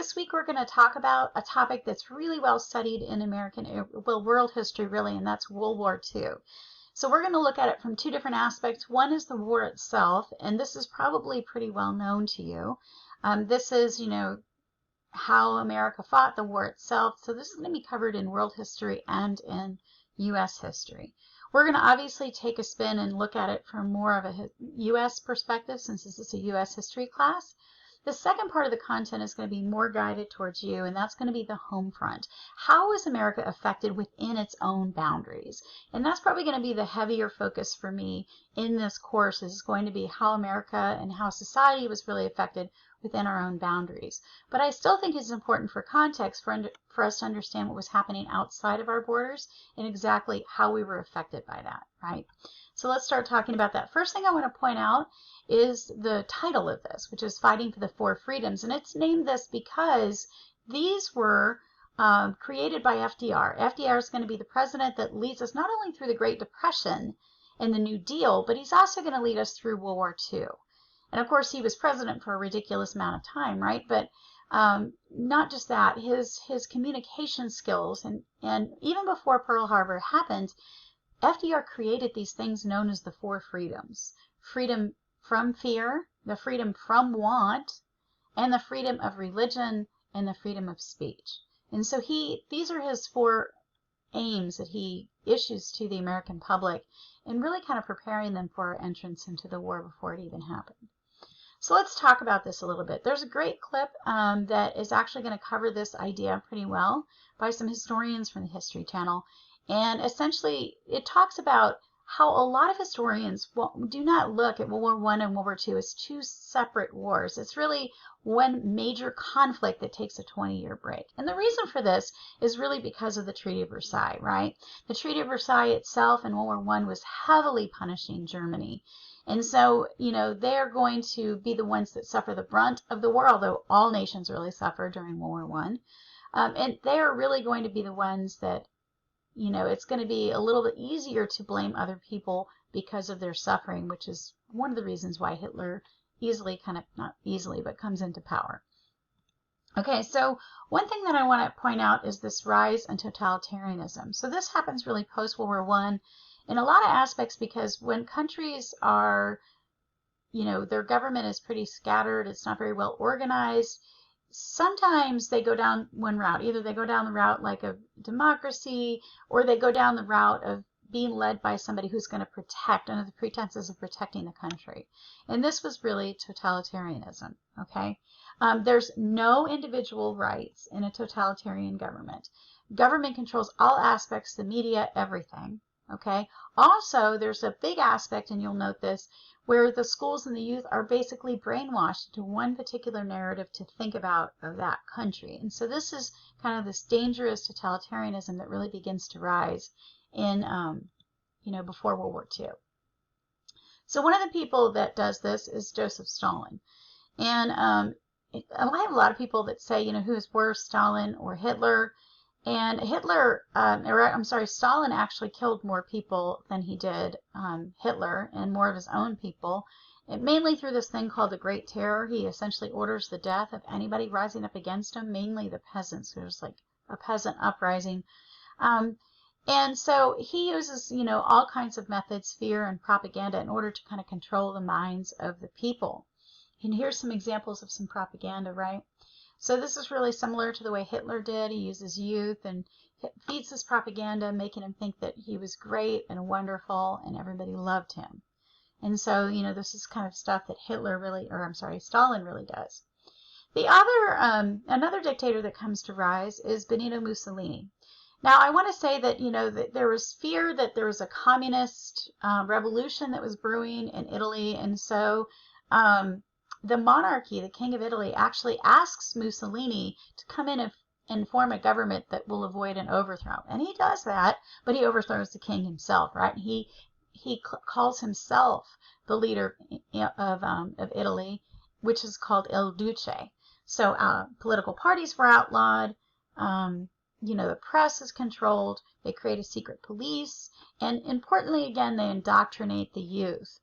this week we're going to talk about a topic that's really well studied in world history really, and that's World War II. So we're going to look at it from two different aspects. One is the war itself, and this is probably pretty well known to you. This is, how America fought the war itself. So this is going to be covered in world history and in U.S. history. We're going to obviously take a spin and look at it from more of a U.S. perspective, since this is a U.S. history class. The second part of the content is going to be more guided towards you, and that's going to be the home front. How is America affected within its own boundaries? And that's probably going to be the heavier focus for me in this course, is going to be how America and how society was really affected within our own boundaries. But I still think it's important for context for us to understand what was happening outside of our borders and exactly how we were affected by that, right? So let's start talking about that. First thing I want to point out is the title of this, which is Fighting for the Four Freedoms. And it's named this because these were created by FDR. FDR is going to be the president that leads us not only through the Great Depression and the New Deal, but he's also going to lead us through World War II. And of course, he was president for a ridiculous amount of time, right? But not just that, his communication skills, and even before Pearl Harbor happened, FDR created these things known as the Four Freedoms. Freedom from fear, the freedom from want, and the freedom of religion, and the freedom of speech. And so these are his four aims that he issues to the American public, and really kind of preparing them for our entrance into the war before it even happened. So let's talk about this a little bit. There's a great clip that is actually going to cover this idea pretty well by some historians from the History Channel. And essentially, it talks about how a lot of historians do not look at World War I and World War II as two separate wars. It's really one major conflict that takes a 20-year break. And the reason for this is really because of the Treaty of Versailles, right? The Treaty of Versailles itself in World War I was heavily punishing Germany. And so, they're going to be the ones that suffer the brunt of the war, although all nations really suffer during World War I. And they're really going to be the ones that, it's going to be a little bit easier to blame other people because of their suffering, which is one of the reasons why Hitler not easily, but comes into power. Okay, so one thing that I want to point out is this rise in totalitarianism. So this happens really post-World War I in a lot of aspects, because when countries are, their government is pretty scattered, it's not very well organized, sometimes they go down one route. Either they go down the route like of democracy, or they go down the route of being led by somebody who's going to protect, under the pretenses of protecting the country. And this was really totalitarianism, okay? There's no individual rights in a totalitarian government. Government controls all aspects, the media, everything, okay? Also, there's a big aspect, and you'll note this, where the schools and the youth are basically brainwashed into one particular narrative to think about of that country. And so this is kind of this dangerous totalitarianism that really begins to rise in, before World War II. So one of the people that does this is Joseph Stalin. And I have a lot of people that say, who is worse, Stalin or Hitler? And Stalin actually killed more people than he did Hitler, and more of his own people, and mainly through this thing called the Great Terror. He essentially orders the death of anybody rising up against him, mainly the peasants. There's like a peasant uprising. And so he uses, all kinds of methods, fear and propaganda, in order to kind of control the minds of the people. And here's some examples of some propaganda, right? So this is really similar to the way Hitler did. He uses youth and feeds this propaganda, making him think that he was great and wonderful and everybody loved him. And so, this is kind of stuff that Stalin really does. The other, another dictator that comes to rise is Benito Mussolini. Now, I want to say that, that there was fear that there was a communist revolution that was brewing in Italy, and so the monarchy, the King of Italy, actually asks Mussolini to come in and form a government that will avoid an overthrow. And he does that, but he overthrows the king himself, right? He calls himself the leader of Italy, which is called Il Duce. So political parties were outlawed. The press is controlled. They create a secret police. And importantly, again, they indoctrinate the youth.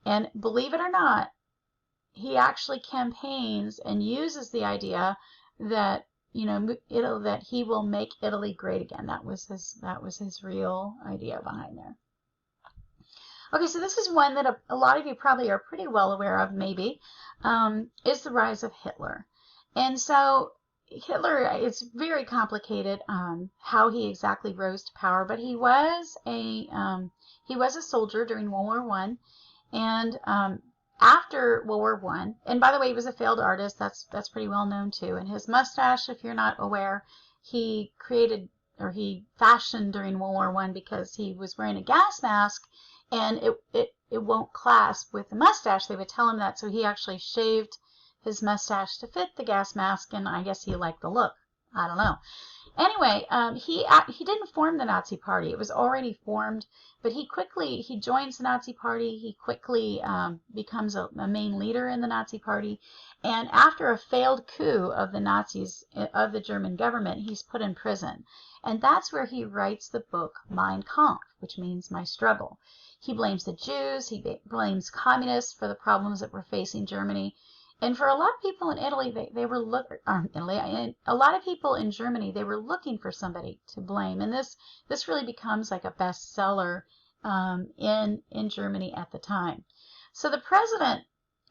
And believe it or not, he actually campaigns and uses the idea that, that he will make Italy great again. That was his real idea behind there. Okay, so this is one that a lot of you probably are pretty well aware of, maybe, is the rise of Hitler. And so Hitler, it's very complicated how he exactly rose to power, but he was a soldier during World War I, and after World War I, and by the way, he was a failed artist. That's pretty well known too. And his mustache, if you're not aware, he fashioned during World War I because he was wearing a gas mask, and it won't clasp with the mustache. They would tell him that, so he actually shaved his mustache to fit the gas mask, and I guess he liked the look. I don't know. Anyway, he didn't form the Nazi Party. It was already formed, but he joins the Nazi Party. He quickly becomes a main leader in the Nazi Party, and after a failed coup of the Nazis, of the German government, he's put in prison. And that's where he writes the book Mein Kampf, which means My Struggle. He blames the Jews, he blames communists for the problems that were facing Germany. And for a lot of people in Italy, a lot of people in Germany, they were looking for somebody to blame. And this really becomes like a bestseller in Germany at the time. So the president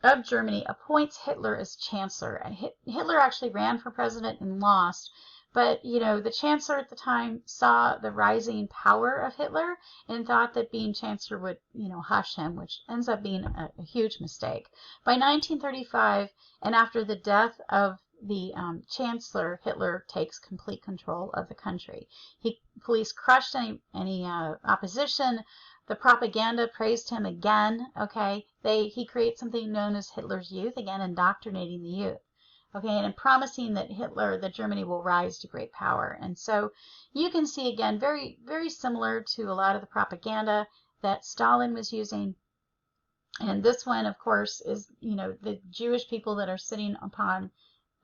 of Germany appoints Hitler as chancellor. And Hitler actually ran for president and lost. But, the chancellor at the time saw the rising power of Hitler and thought that being chancellor would, hush him, which ends up being a huge mistake. By 1935, and after the death of the chancellor, Hitler takes complete control of the country. Police crushed any opposition. The propaganda praised him again. Okay, he creates something known as Hitler's Youth, again indoctrinating the youth. Okay, and promising that Germany will rise to great power. And so you can see, again, very, very similar to a lot of the propaganda that Stalin was using. And this one, of course, is, the Jewish people that are sitting upon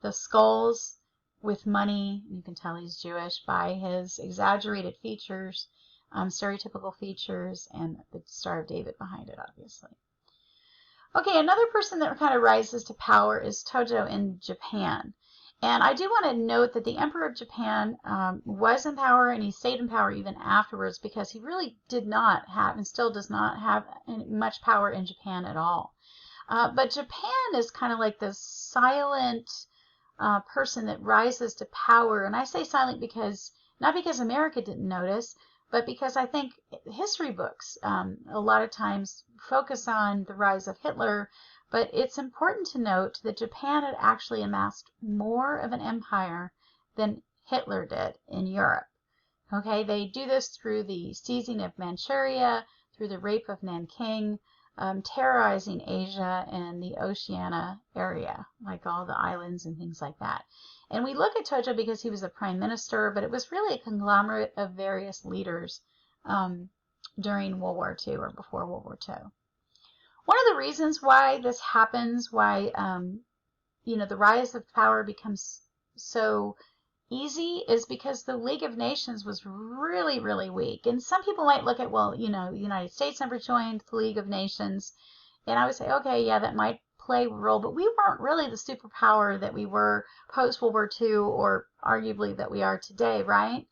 the skulls with money. You can tell he's Jewish by his exaggerated features, stereotypical features, and the Star of David behind it, obviously. Okay, another person that kind of rises to power is Tojo in Japan. And I do want to note that the Emperor of Japan was in power, and he stayed in power even afterwards, because he really did not have, and still does not have, much power in Japan at all. But Japan is kind of like this silent person that rises to power. And I say silent because, not because America didn't notice, but because I think history books a lot of times focus on the rise of Hitler, but it's important to note that Japan had actually amassed more of an empire than Hitler did in Europe. Okay, they do this through the seizing of Manchuria, through the rape of Nanking, terrorizing Asia and the Oceania area, like all the islands and things like that. And we look at Tojo because he was a prime minister, but it was really a conglomerate of various leaders during World War II or before World War II. One of the reasons why this happens, why the rise of power becomes so easy, is because the League of Nations was really, really weak. And some people might look at, well, the United States never joined the League of Nations, and I would say, okay, yeah, that might play a role, but we weren't really the superpower that we were post World War II, or arguably that we are today, right?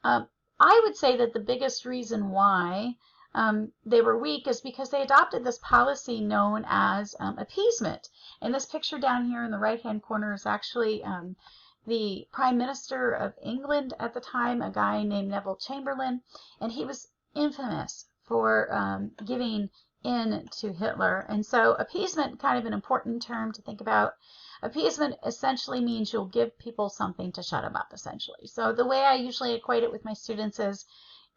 I would say that the biggest reason why they were weak is because they adopted this policy known as appeasement. And this picture down here in the right-hand corner is actually the Prime Minister of England at the time, a guy named Neville Chamberlain, and he was infamous for giving in to Hitler. And so appeasement, kind of an important term to think about. Appeasement essentially means you'll give people something to shut them up, essentially. So the way I usually equate it with my students is,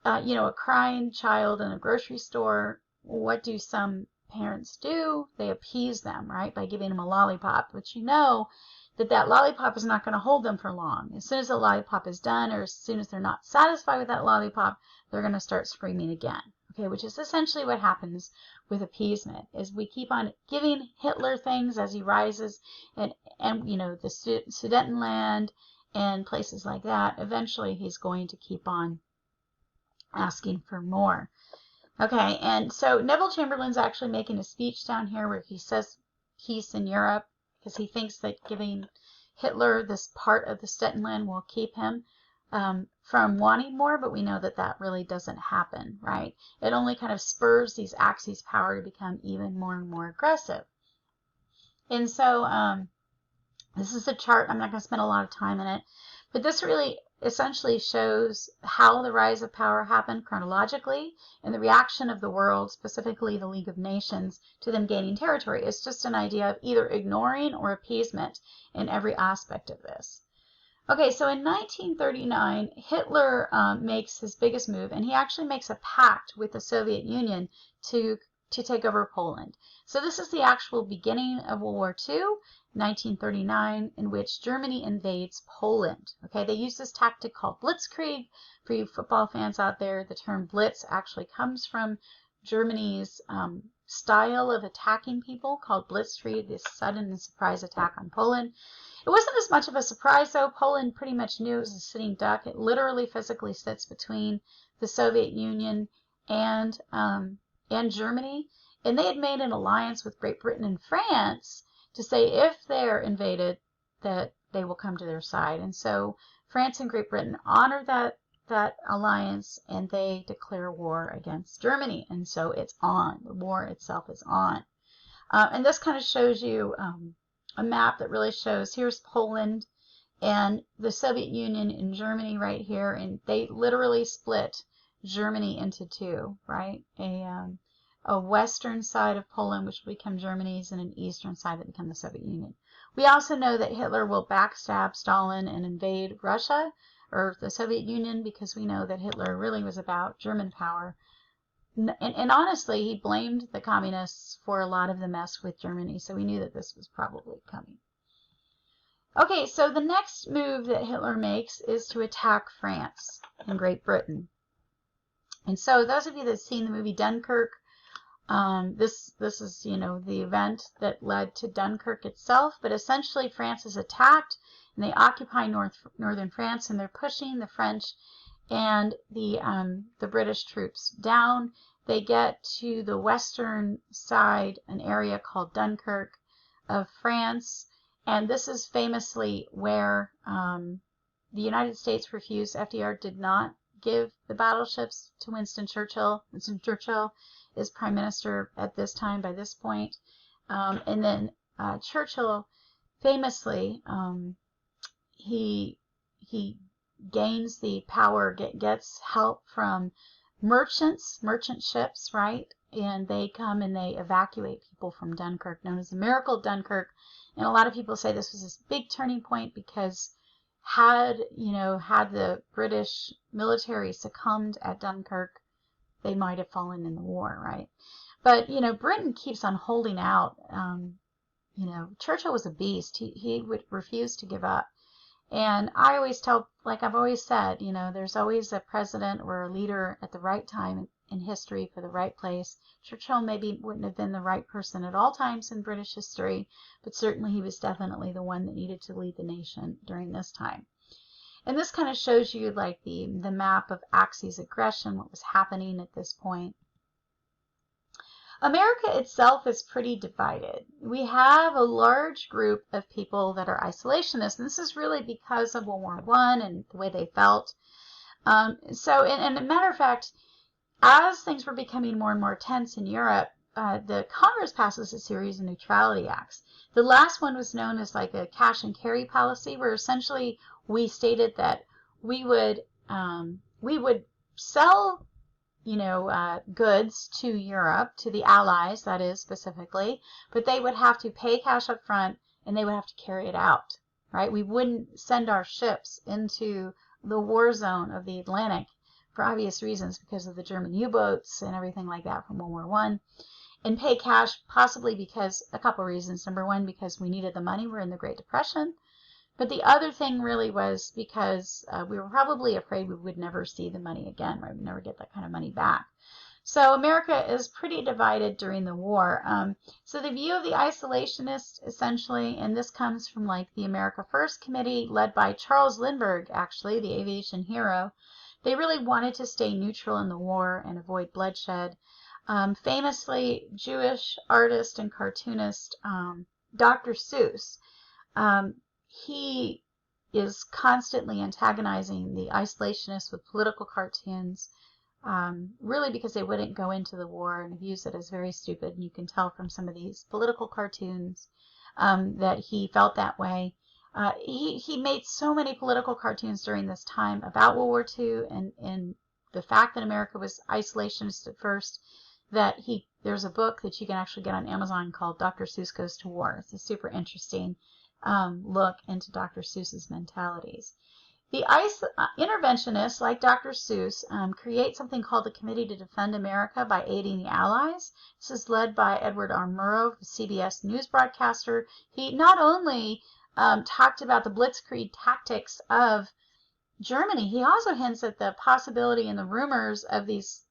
a crying child in a grocery store, what do some parents do? They appease them, right, by giving them a lollipop. But that lollipop is not going to hold them for long. As soon as the lollipop is done, or as soon as they're not satisfied with that lollipop, they're going to start screaming again. Okay, which is essentially what happens with appeasement, is we keep on giving Hitler things as he rises, and the Sudetenland and places like that. Eventually, he's going to keep on asking for more. Okay, and so Neville Chamberlain's actually making a speech down here where he says peace in Europe, because he thinks that giving Hitler, this part of the Sudetenland, will keep him from wanting more, but we know that that really doesn't happen, right? It only kind of spurs these Axis power to become even more and more aggressive. And so this is a chart. I'm not going to spend a lot of time in it, but this really essentially shows how the rise of power happened chronologically and the reaction of the world, specifically the League of Nations, to them gaining territory. It's just an idea of either ignoring or appeasement in every aspect of this. Okay, so in 1939, Hitler makes his biggest move, and he actually makes a pact with the Soviet Union to take over Poland. So this is the actual beginning of World War II, 1939, in which Germany invades Poland. Okay, they use this tactic called blitzkrieg. For you football fans out there, the term blitz actually comes from Germany's style of attacking people called blitzkrieg, this sudden and surprise attack on Poland. It wasn't as much of a surprise, though. Poland pretty much knew it was a sitting duck. It literally physically sits between the Soviet Union and Germany, and they had made an alliance with Great Britain and France to say if they're invaded, that they will come to their side. And so France and Great Britain honor that alliance, and they declare war against Germany. And so it's on. The war itself is on. And this kind of shows you a map that really shows here's Poland and the Soviet Union and Germany right here, and they literally split Germany into two, right? A western side of Poland, which will become Germany's, and an eastern side that become the Soviet Union. We also know that Hitler will backstab Stalin and invade Russia or the Soviet Union, because we know that Hitler really was about German power. And honestly, he blamed the communists for a lot of the mess with Germany, so we knew that this was probably coming. Okay, so the next move that Hitler makes is to attack France and Great Britain. And so those of you that have seen the movie Dunkirk, this is, you know, the event that led to Dunkirk itself, but essentially France is attacked and they occupy northern France, and they're pushing the French and the British troops down. They get to the western side, an area called Dunkirk of France, and this is famously where the United States refused. FDR did not give the battleships to Winston Churchill. Winston Churchill is prime minister at this time, by this point. And then Churchill famously, he gains the power, gets help from merchant ships, right? And they come and they evacuate people from Dunkirk, known as the Miracle of Dunkirk. And a lot of people say this was this big turning point, because had the British military succumbed at Dunkirk, they might have fallen in the war, right? But, Britain keeps on holding out. Churchill was a beast. He would refuse to give up. And I always tell, like I've always said, there's always a president or a leader at the right time in history for the right place. Churchill maybe wouldn't have been the right person at all times in British history, but certainly he was definitely the one that needed to lead the nation during this time. And this kind of shows you like the map of Axis aggression, what was happening at this point. America itself is pretty divided. We have a large group of people that are isolationists, and this is really because of World War I and the way they felt. And a matter of fact, as things were becoming more and more tense in Europe, the Congress passes a series of neutrality acts. The last one was known as like a cash and carry policy, where essentially we stated that we would sell goods to Europe, to the Allies, that is, specifically, but they would have to pay cash up front and they would have to carry it out, right? We wouldn't send our ships into the war zone of the Atlantic for obvious reasons, because of the German U-boats and everything like that from World War I, and pay cash, possibly because a couple reasons. Number one, because we needed the money. We're in the Great Depression. But the other thing really was because we were probably afraid we would never see the money again, right? We'd never get that kind of money back. So America is pretty divided during the war. So the view of the isolationists, essentially, and this comes from like the America First Committee, led by Charles Lindbergh, actually, the aviation hero. They really wanted to stay neutral in the war and avoid bloodshed. Famously, Jewish artist and cartoonist Dr. Seuss, he is constantly antagonizing the isolationists with political cartoons, really because they wouldn't go into the war and views it as very stupid. And you can tell from some of these political cartoons that he felt that way. He made so many political cartoons during this time about World War II and the fact that America was isolationist at first, that there's a book that you can actually get on Amazon called Dr. Seuss Goes to War. It's a super interesting look into Dr. Seuss's mentalities. The interventionists, like Dr. Seuss, create something called the Committee to Defend America by Aiding the Allies. This is led by Edward R. Murrow, the CBS news broadcaster. He not only talked about the blitzkrieg tactics of Germany, he also hints at the possibility and the rumors of these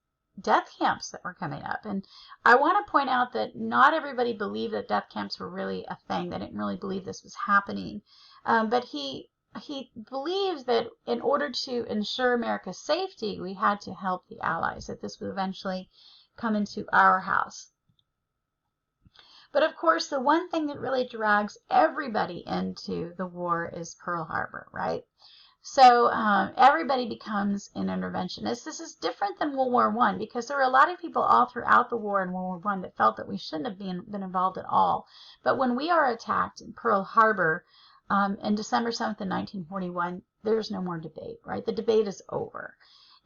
death camps that were coming up. And I want to point out that not everybody believed that death camps were really a thing. They didn't really believe this was happening. But he believed that in order to ensure America's safety, we had to help the Allies, that this would eventually come into our house. But of course, the one thing that really drags everybody into the war is Pearl Harbor, right? So everybody becomes an interventionist. This is different than World War I because there were a lot of people all throughout the war in World War I that felt that we shouldn't have been involved at all. But when we are attacked in Pearl Harbor on December 7th in 1941, there's no more debate, right? The debate is over.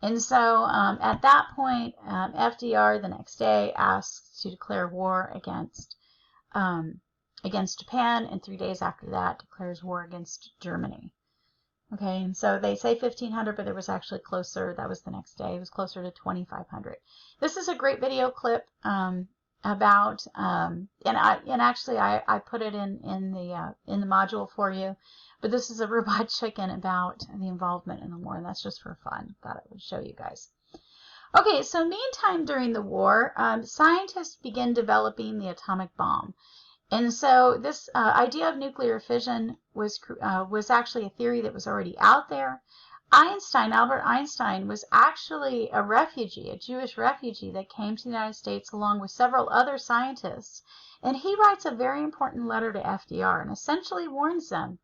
And so at that point, FDR the next day asks to declare war against Japan, and 3 days after that declares war against Germany. Okay, and so they say 1,500, but it was actually closer. That was the next day. It was closer to 2,500. This is a great video clip about, and actually I put it in the module for you. But this is a robot chicken about the involvement in the war, and that's just for fun. Thought I would show you guys. Okay, so meantime during the war, scientists begin developing the atomic bomb. And so this idea of nuclear fission was actually a theory that was already out there. Albert Einstein, was actually a refugee, a Jewish refugee that came to the United States along with several other scientists. And he writes a very important letter to FDR and essentially warns them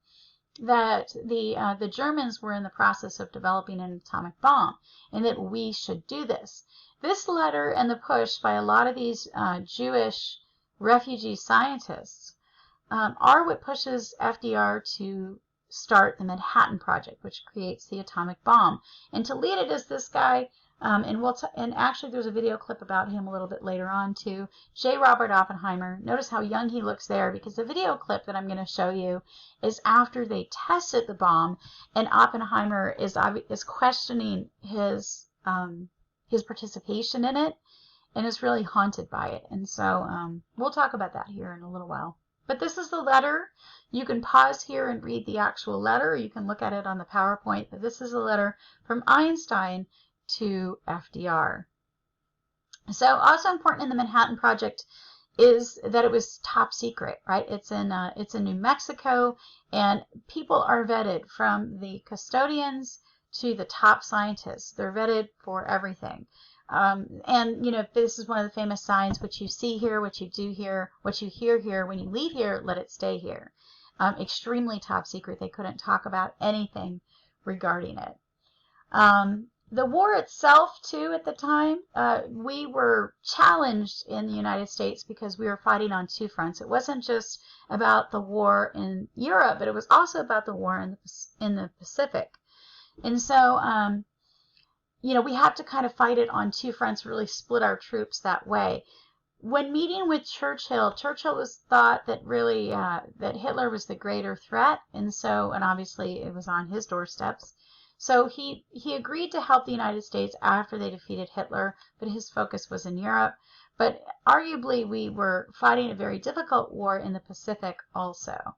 that the Germans were in the process of developing an atomic bomb and that we should do this. This letter and the push by a lot of these Jewish refugee scientists are what pushes FDR to start the Manhattan Project, which creates the atomic bomb. And to lead it is this guy, and actually there's a video clip about him a little bit later on too, J. Robert Oppenheimer. Notice how young he looks there, because the video clip that I'm going to show you is after they tested the bomb, and Oppenheimer is questioning his participation in it, and is really haunted by it. And so we'll talk about that here in a little while. But this is the letter. You can pause here and read the actual letter, or you can look at it on the PowerPoint. But this is a letter from Einstein to FDR. So also important in the Manhattan Project is that it was top secret, right? It's in New Mexico, and people are vetted from the custodians to the top scientists. They're vetted for everything. And, you know, this is one of the famous signs: what you see here, what you do here, what you hear here, when you leave here, let it stay here. Extremely top secret. They couldn't talk about anything regarding it. The war itself, too, at the time, we were challenged in the United States because we were fighting on two fronts. It wasn't just about the war in Europe, but it was also about the war in the Pacific. And so, you know, we had to kind of fight it on two fronts, really split our troops that way. When meeting with Churchill was thought that really that Hitler was the greater threat, and obviously it was on his doorsteps. So he agreed to help the United States after they defeated Hitler, but his focus was in Europe. But arguably we were fighting a very difficult war in the Pacific also.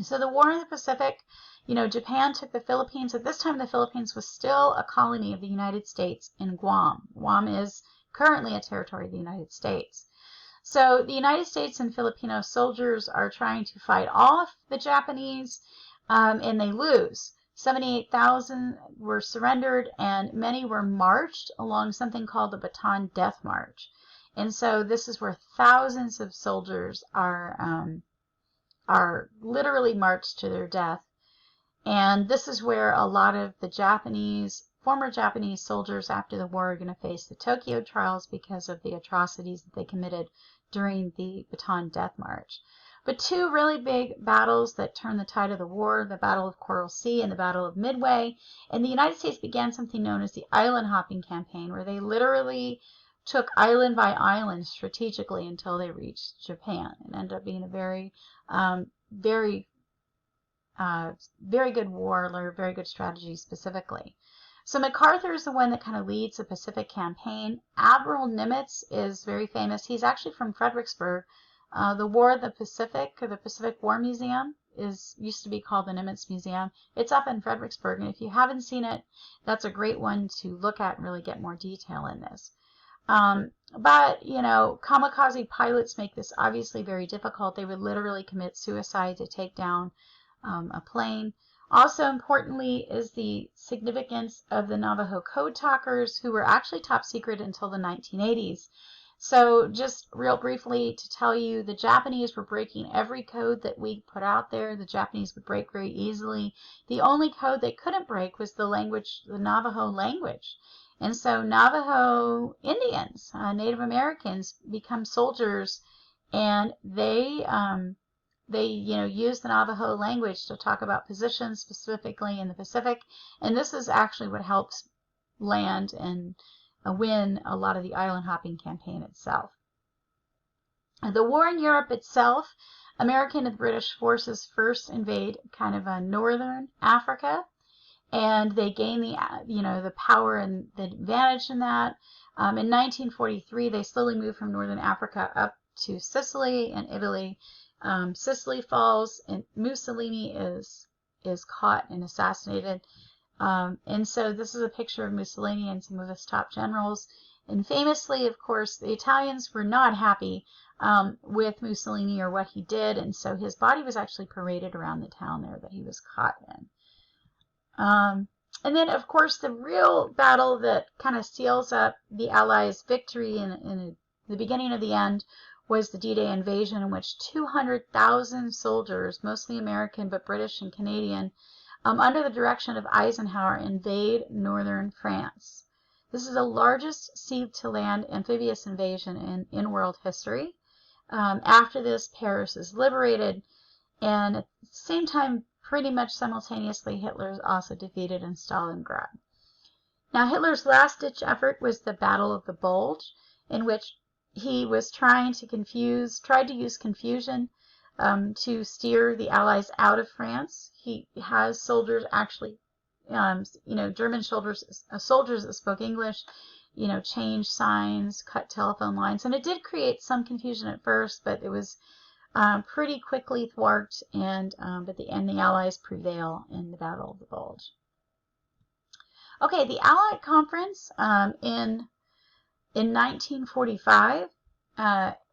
So the war in the Pacific, you know, Japan took the Philippines. At this time, the Philippines was still a colony of the United States in Guam. Guam is currently a territory of the United States. So the United States and Filipino soldiers are trying to fight off the Japanese, and they lose. 78,000 were surrendered, and many were marched along something called the Bataan Death March. And so this is where thousands of soldiers are are literally marched to their death. And this is where a lot of the former Japanese soldiers after the war are going to face the Tokyo trials because of the atrocities that they committed during the Bataan Death March. But two really big battles that turned the tide of the war, the Battle of Coral Sea and the Battle of Midway, and the United States began something known as the island hopping campaign, where they literally took island by island strategically until they reached Japan, and ended up being a very, very good war, or very good strategy specifically. So MacArthur is the one that kind of leads the Pacific campaign. Admiral Nimitz is very famous. He's actually from Fredericksburg. The War of the Pacific, or the Pacific War Museum, used to be called the Nimitz Museum. It's up in Fredericksburg, and if you haven't seen it, that's a great one to look at and really get more detail in this. But, you know, kamikaze pilots make this obviously very difficult. They would literally commit suicide to take down a plane. Also importantly is the significance of the Navajo code talkers, who were actually top secret until the 1980s. So just real briefly to tell you, the Japanese were breaking every code that we put out there. The Japanese would break very easily. The only code they couldn't break was the language, the Navajo language. And so Navajo Indians, Native Americans, become soldiers, and they use the Navajo language to talk about positions specifically in the Pacific. And this is actually what helps land and win a lot of the island hopping campaign itself. The war in Europe itself, American and British forces first invade kind of northern Africa, and they gain the power and the advantage in that. In 1943, they slowly move from northern Africa up to Sicily and Italy. Sicily falls, and Mussolini is caught and assassinated. And so this is a picture of Mussolini and some of his top generals. And famously, of course, the Italians were not happy with Mussolini or what he did, and so his body was actually paraded around the town there that he was caught in. And then, of course, the real battle that kind of seals up the Allies' victory in the beginning of the end was the D-Day invasion, in which 200,000 soldiers, mostly American but British and Canadian, under the direction of Eisenhower, invade northern France. This is the largest sea-to-land amphibious invasion in world history. After this, Paris is liberated, and at the same time, pretty much simultaneously, Hitler is also defeated in Stalingrad. Now, Hitler's last-ditch effort was the Battle of the Bulge, in which he was tried to use confusion to steer the Allies out of France. He has soldiers actually, German soldiers that spoke English, change signs, cut telephone lines, and it did create some confusion at first, but it was pretty quickly thwarted, and at the end, the Allies prevail in the Battle of the Bulge. Okay, the Allied Conference in 1945.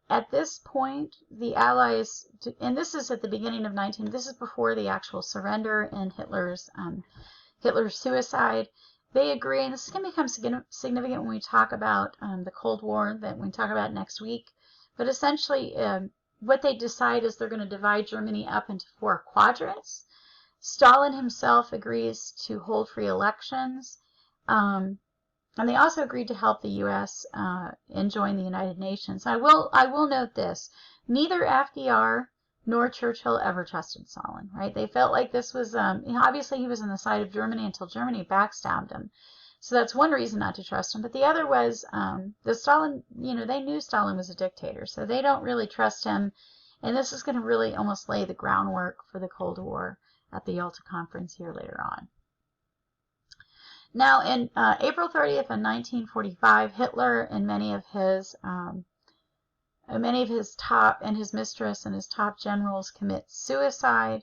At this point, the Allies, and this is at the beginning of this is before the actual surrender and Hitler's suicide. They agree, and this is going to become significant when we talk about the Cold War, that we talk about next week. But essentially, what they decide is they're going to divide Germany up into 4 quadrants. Stalin himself agrees to hold free elections. And they also agreed to help the U.S. And join the United Nations. I will note this: neither FDR nor Churchill ever trusted Stalin. Right? They felt like this was obviously he was on the side of Germany until Germany backstabbed him. So that's one reason not to trust him. But the other was the Stalin. They knew Stalin was a dictator, so they don't really trust him. And this is going to really almost lay the groundwork for the Cold War at the Yalta Conference here later on. Now, in April 30th of 1945, Hitler and many of his top, and his mistress and his top generals commit suicide.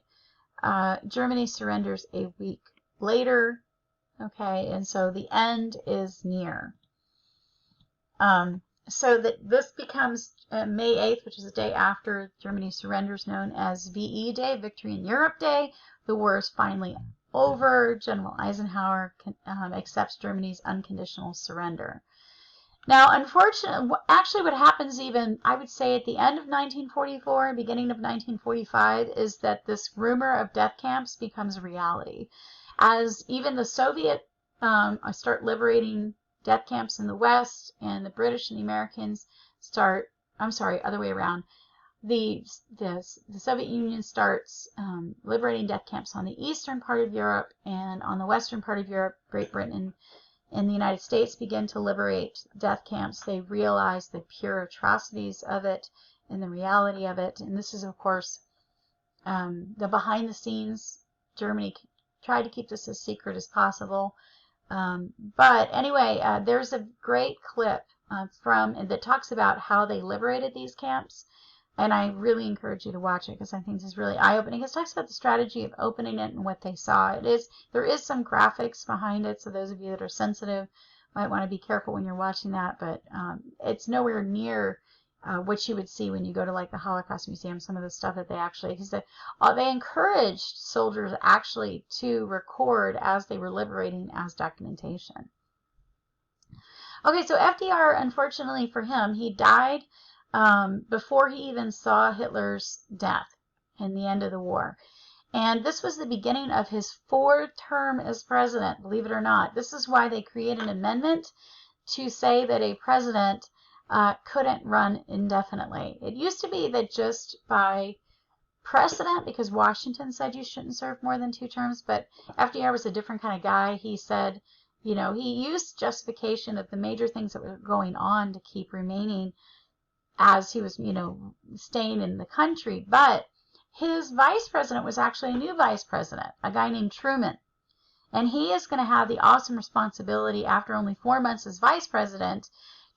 Germany surrenders a week later. Okay, and so the end is near. So that this becomes May 8th, which is the day after Germany surrenders, known as VE Day, Victory in Europe Day. The war is finally over. General Eisenhower accepts Germany's unconditional surrender. Now, unfortunately, actually what happens even, I would say at the end of 1944, beginning of 1945, is that this rumor of death camps becomes a reality. As even the Soviet start liberating death camps in the West, and the British and the Americans start, I'm sorry, other way around. The Soviet Union starts liberating death camps on the eastern part of Europe, and on the western part of Europe, Great Britain and the United States begin to liberate death camps. They realize the pure atrocities of it and the reality of it. And this is, of course, the behind the scenes. Germany tried to keep this as secret as possible. But anyway, there's a great clip that talks about how they liberated these camps. And I really encourage you to watch it because I think this is really eye-opening. It talks about the strategy of opening it and what they saw. There is some graphics behind it, so those of you that are sensitive might want to be careful when you're watching that. But it's nowhere near what you would see when you go to like the Holocaust Museum. Some of the stuff that they actually, because they encouraged soldiers actually to record as they were liberating as documentation. Okay, so FDR, unfortunately for him, he died before he even saw Hitler's death and the end of the war. And this was the beginning of his fourth term as president, believe it or not. This is why they created an amendment to say that a president couldn't run indefinitely. It used to be that just by precedent, because Washington said you shouldn't serve more than 2 terms, but FDR was a different kind of guy. He said, you know, he used justification of the major things that were going on to keep remaining as he was, you know, staying in the country. But his vice president was actually a new vice president, a guy named Truman. And he is going to have the awesome responsibility after only 4 months as vice president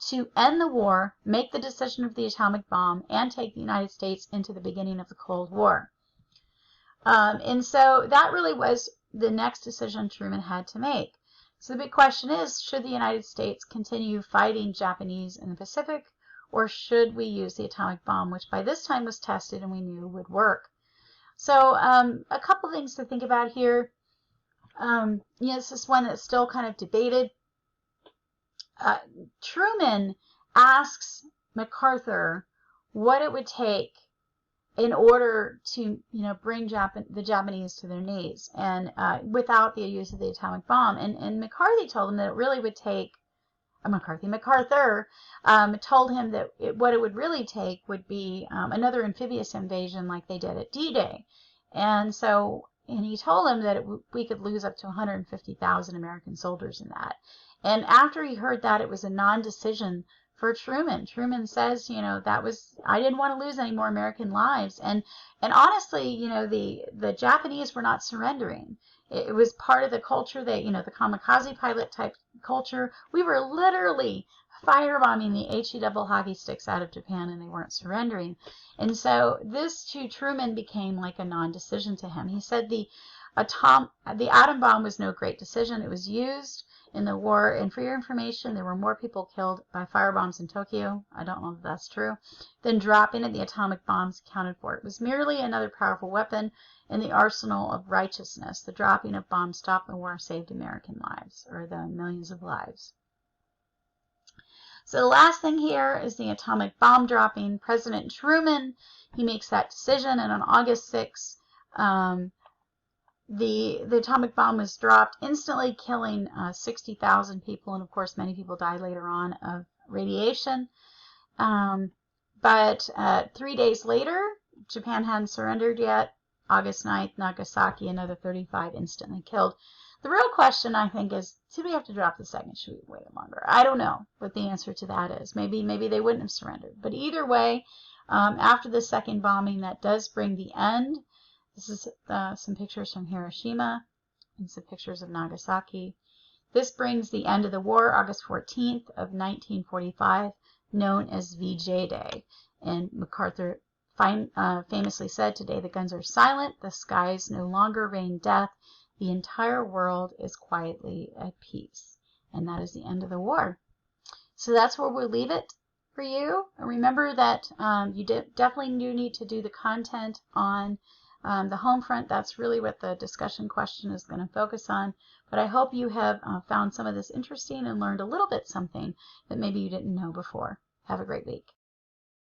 to end the war, make the decision of the atomic bomb, and take the United States into the beginning of the Cold War. And so that really was the next decision Truman had to make. So the big question is, should the United States continue fighting Japanese in the Pacific, or should we use the atomic bomb, which by this time was tested and we knew would work? So a couple things to think about here. This is one that's still kind of debated. Truman asks MacArthur what it would take in order to, bring the Japanese to their knees, and without the use of the atomic bomb. And McCarthy told him that it really would take. MacArthur told him that what it would really take would be another amphibious invasion like they did at D-Day. And he told him that we could lose up to 150,000 American soldiers in that. And after he heard that, it was a non-decision for Truman. Truman says, I didn't want to lose any more American lives. And honestly, the Japanese were not surrendering. It was part of the culture that, the kamikaze pilot type culture. We were literally firebombing the HE double hockey sticks out of Japan, and they weren't surrendering. And so this to Truman became like a non-decision to him. He said the atom bomb was no great decision. It was used in the war, and for your information, there were more people killed by firebombs in Tokyo, I don't know if that's true, than dropping of the atomic bombs accounted for. It was merely another powerful weapon in the arsenal of righteousness. The dropping of bombs stopped the war, saved American lives, or the millions of lives. So the last thing here is the atomic bomb dropping. President Truman, he makes that decision, and on August 6th, the atomic bomb was dropped, instantly killing 60,000 people, and of course many people died later on of radiation. But 3 days later, Japan hadn't surrendered yet. August 9th, Nagasaki, another 35 instantly killed. The real question, I think, is, did we have to drop the second? Should we wait longer? I don't know what the answer to that is. Maybe they wouldn't have surrendered. But either way, after the second bombing, that does bring the end. This is some pictures from Hiroshima and some pictures of Nagasaki. This brings the end of the war, August 14th of 1945, known as VJ Day. And MacArthur famously said, "Today the guns are silent, the skies no longer rain death, the entire world is quietly at peace." And that is the end of the war. So that's where we'll leave it for you. Remember that you definitely do need to do the content on The home front, that's really what the discussion question is going to focus on. But I hope you have found some of this interesting and learned a little bit something that maybe you didn't know before. Have a great week.